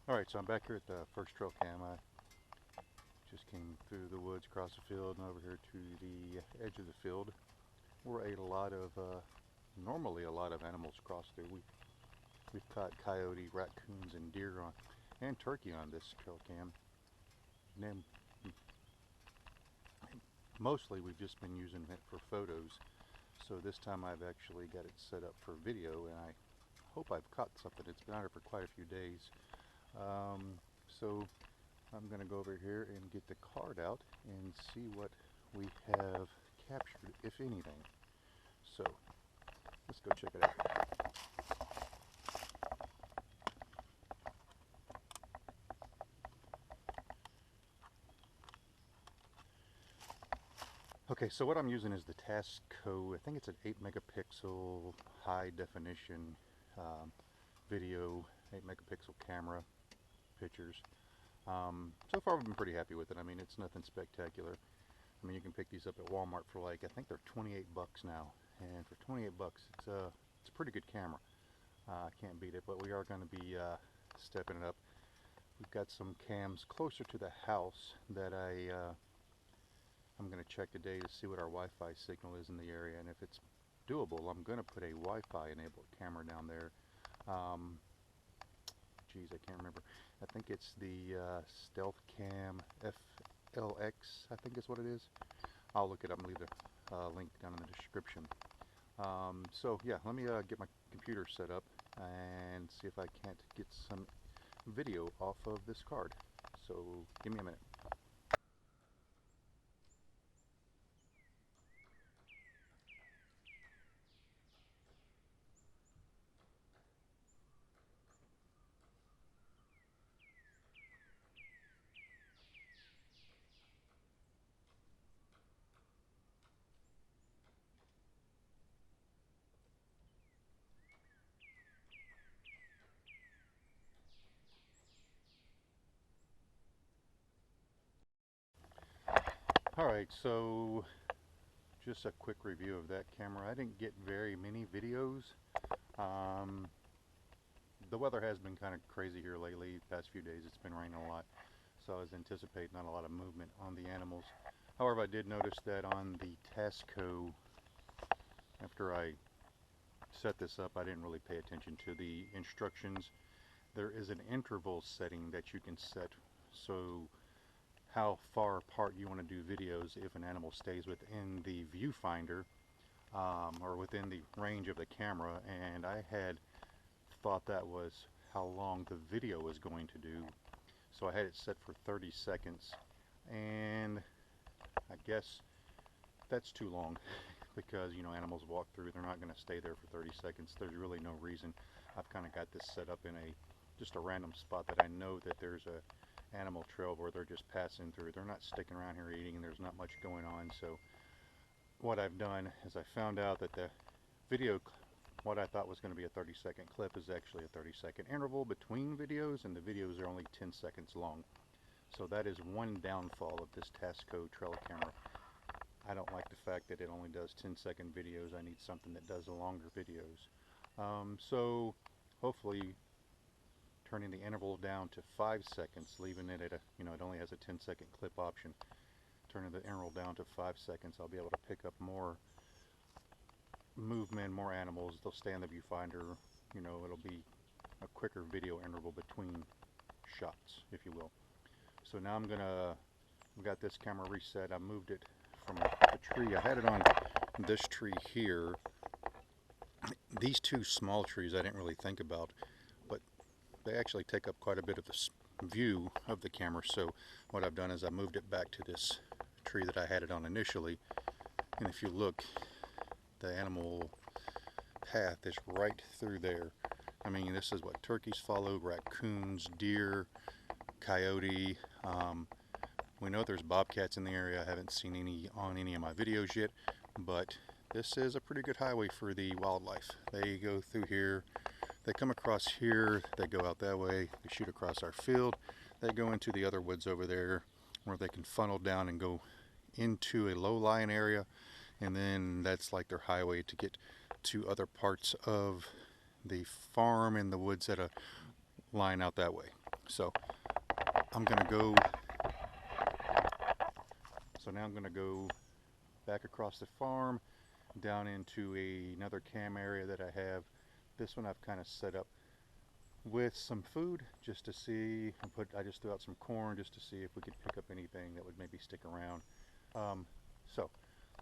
Alright, so I'm back here at the first Trailcam. I just came through the woods, across the field, and over here to the edge of the field where normally a lot of animals cross through. We've caught coyote, raccoons, and deer on, and turkey on this Trailcam. And mostly we've just been using it for photos. So this time I've actually got it set up for video, and I hope I've caught something. It's been out here for quite a few days. So I'm going to go over here and get the card out and see what we have captured, if anything. So let's go check it out. Okay, so what I'm using is the Tasco, I think it's an 8 megapixel high definition video, 8 megapixel camera pictures. So far we've been pretty happy with it. I mean, it's nothing spectacular. I mean, you can pick these up at Walmart for like, I think they're 28 bucks now. And for 28 bucks, it's a pretty good camera. I can't beat it, but we are going to be stepping it up. We've got some cams closer to the house that I'm going to check today to see what our Wi-Fi signal is in the area, and if it's doable, I'm going to put a Wi-Fi enabled camera down there. Geez, I can't remember. I think it's the Stealth Cam FLX, I think is what it is. I'll look it up and leave the link down in the description. So yeah, let me get my computer set up and see if I can't get some video off of this card. So give me a minute. Alright, so just a quick review of that camera. I didn't get very many videos. The weather has been kind of crazy here lately. The past few days it's been raining a lot, so I was anticipating not a lot of movement on the animals. However, I did notice that on the Tasco, after I set this up, I didn't really pay attention to the instructions. There is an interval setting that you can set, so how far apart you want to do videos if an animal stays within the viewfinder or within the range of the camera, and I had thought that was how long the video was going to do, so I had it set for 30 seconds, and I guess that's too long because, you know, animals walk through, they're not going to stay there for 30 seconds. There's really no reason. I've kind of got this set up in just a random spot that I know that there's a animal trail where they're just passing through. They're not sticking around here eating, and there's not much going on. So what I've done is I found out that the video, what I thought was going to be a 30-second clip, is actually a 30-second interval between videos, and the videos are only 10 seconds long. So that is one downfall of this Tasco trail camera. I don't like the fact that it only does 10-second videos. I need something that does longer videos. So hopefully turning the interval down to 5 seconds, leaving it at it only has a 10-second clip option. Turning the interval down to 5 seconds, I'll be able to pick up more movement, more animals. They'll stay in the viewfinder. It'll be a quicker video interval between shots, if you will. So now I've got this camera reset. I moved it from the tree. I had it on this tree here. These two small trees I didn't really think about, but they actually take up quite a bit of the view of the camera. So what I've done is I moved it back to this tree that I had it on initially, and if you look, the animal path is right through there. I mean, this is what turkeys follow, raccoons, deer, coyote. We know there's bobcats in the area. I haven't seen any on any of my videos yet, but this is a pretty good highway for the wildlife. They go through here, they come across here, they go out that way, they shoot across our field, they go into the other woods over there where they can funnel down and go into a low-lying area, and then that's like their highway to get to other parts of the farm and the woods that line out that way. So I'm gonna go. So now I'm gonna go back across the farm, down into another cam area that I have. This one I've kind of set up with some food just to see. I just threw out some corn just to see if we could pick up anything that would maybe stick around. So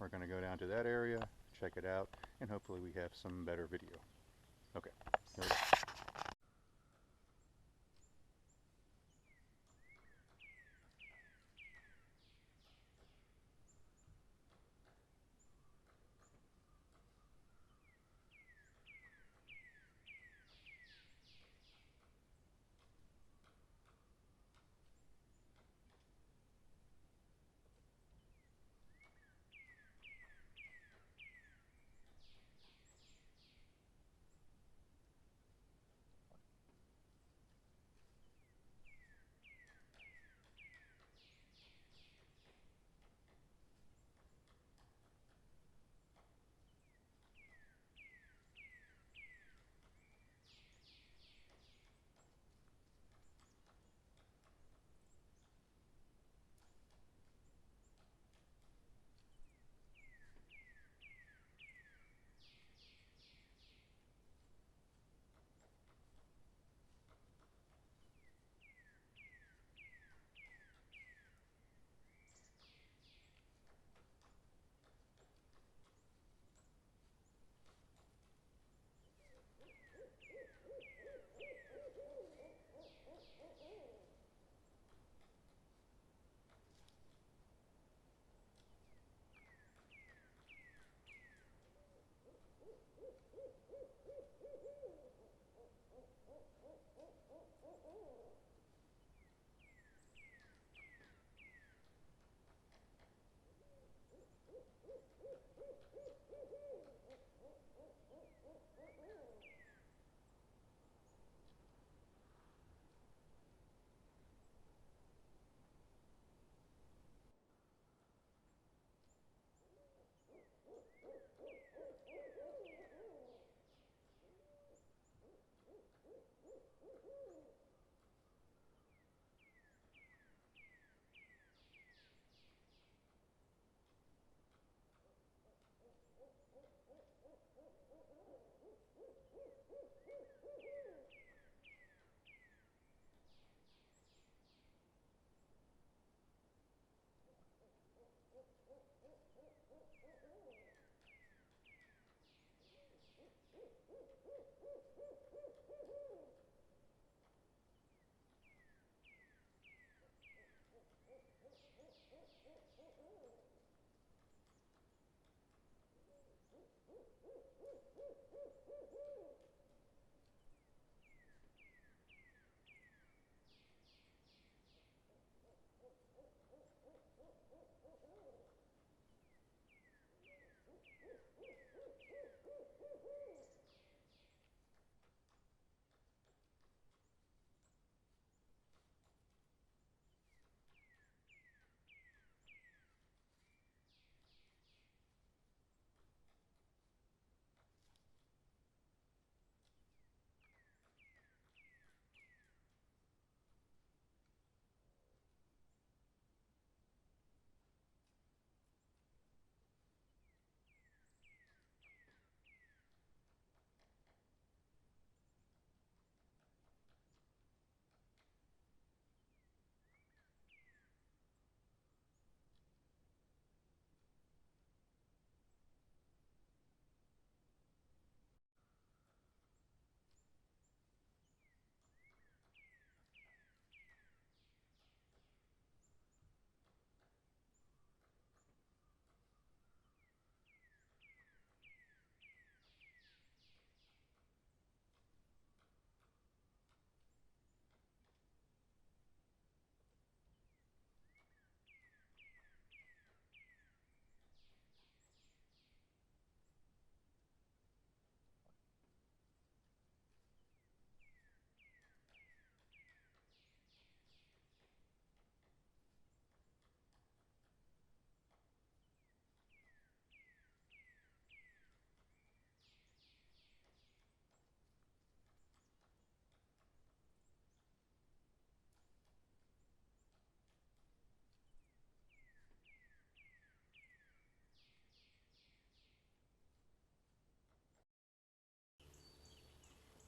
we're going to go down to that area, check it out, and hopefully we have some better video. Okay, here we go.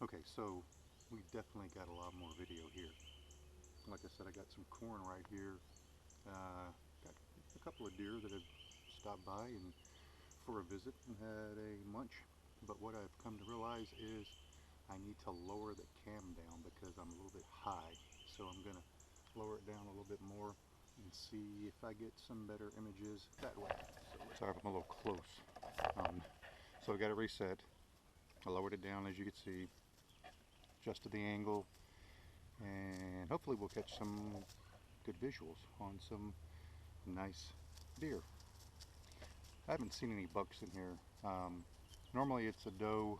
Okay, so we definitely got a lot more video here. Like I said, I got some corn right here. Got a couple of deer that have stopped by and for a visit and had a munch. But what I've come to realize is I need to lower the cam down because I'm a little bit high. So I'm going to lower it down a little bit more and see if I get some better images that way. So sorry if I'm a little close. So I got it reset. I lowered it down, as you can see, adjusted the angle, and hopefully we'll catch some good visuals on some nice deer. I haven't seen any bucks in here. Normally it's a doe,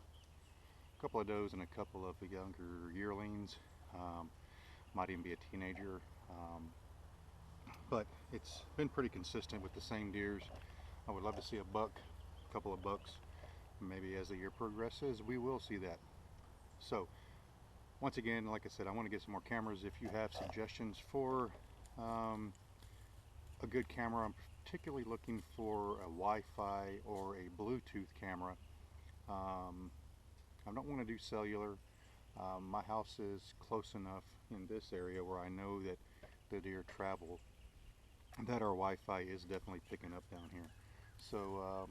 a couple of does and a couple of the younger yearlings. Might even be a teenager. But it's been pretty consistent with the same deers. I would love to see a buck, a couple of bucks. Maybe as the year progresses, we will see that. So, once again, like I said, I want to get some more cameras. If you have suggestions for a good camera, I'm particularly looking for a Wi-Fi or a Bluetooth camera. I don't want to do cellular. My house is close enough in this area where I know that the deer travel, that our Wi-Fi is definitely picking up down here. So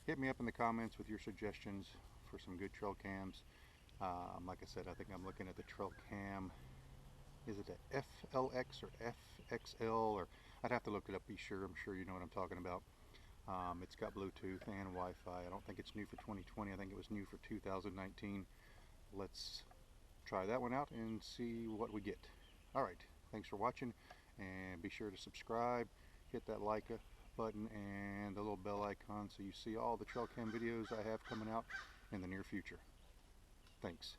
hit me up in the comments with your suggestions for some good trail cams. Like I said, I think I'm looking at the Trailcam. Is it a FLX or FXL? Or I'd have to look it up, be sure. I'm sure you know what I'm talking about. It's got Bluetooth and Wi-Fi. I don't think it's new for 2020. I think it was new for 2019. Let's try that one out and see what we get. Alright, thanks for watching, and be sure to subscribe, hit that like button and the little bell icon so you see all the trail cam videos I have coming out in the near future. Thanks.